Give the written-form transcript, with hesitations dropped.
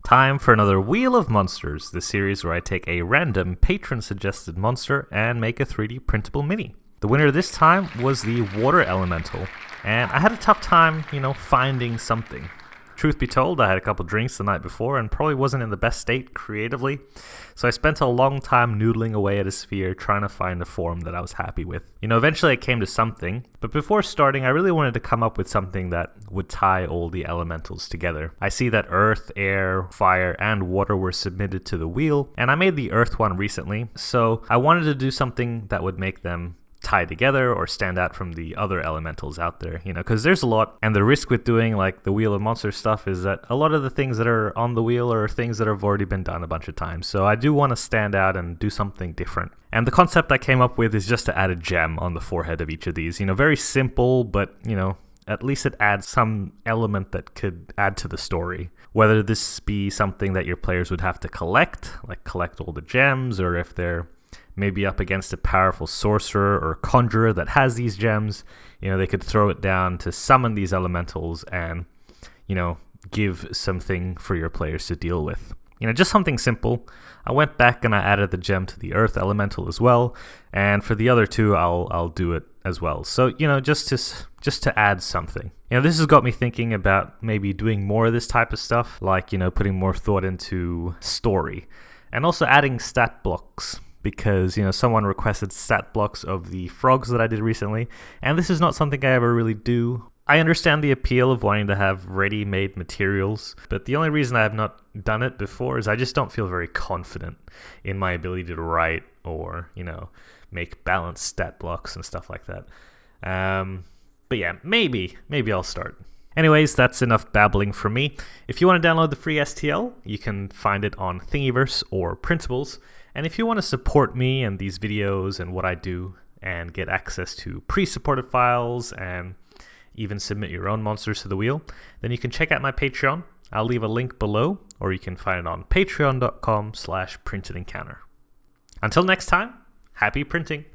Time for another Wheel of Monsters, the series where I take a random patron-suggested monster and make a 3D printable mini. The winner this time was the Water Elemental, and I had a tough time, finding something. Truth be told, I had a couple drinks the night before and probably wasn't in the best state creatively, so I spent a long time noodling away at a sphere trying to find a form that I was happy with. Eventually I came to something, but before starting I really wanted to come up with something that would tie all the elementals together. I see that earth, air, fire, and water were submitted to the wheel, and I made the earth one recently, so I wanted to do something that would make them tie together or stand out from the other elementals out there, because there's a lot, and the risk with doing like the Wheel of Monsters stuff is that a lot of the things that are on the wheel are things that have already been done a bunch of times, so I do want to stand out and do something different. And the concept I came up with is just to add a gem on the forehead of each of these, very simple, but at least it adds some element that could add to the story. Whether this be something that your players would have to collect, like collect all the gems, or if they're maybe up against a powerful sorcerer or conjurer that has these gems, they could throw it down to summon these elementals and, give something for your players to deal with. Just something simple. I went back and I added the gem to the earth elemental as well, and for the other two, I'll do it as well. So, just to add something. This has got me thinking about maybe doing more of this type of stuff, like, putting more thought into story, and also adding stat blocks. Because, someone requested stat blocks of the frogs that I did recently, and this is not something I ever really do. I understand the appeal of wanting to have ready-made materials, but the only reason I have not done it before is I just don't feel very confident in my ability to write or, make balanced stat blocks and stuff like that. But yeah, maybe I'll start. Anyways, that's enough babbling from me. If you want to download the free STL, you can find it on Thingiverse or Printables. And if you want to support me and these videos and what I do and get access to pre-supported files and even submit your own monsters to the wheel, then you can check out my Patreon. I'll leave a link below, or you can find it on patreon.com/printedencounter. Until next time, happy printing!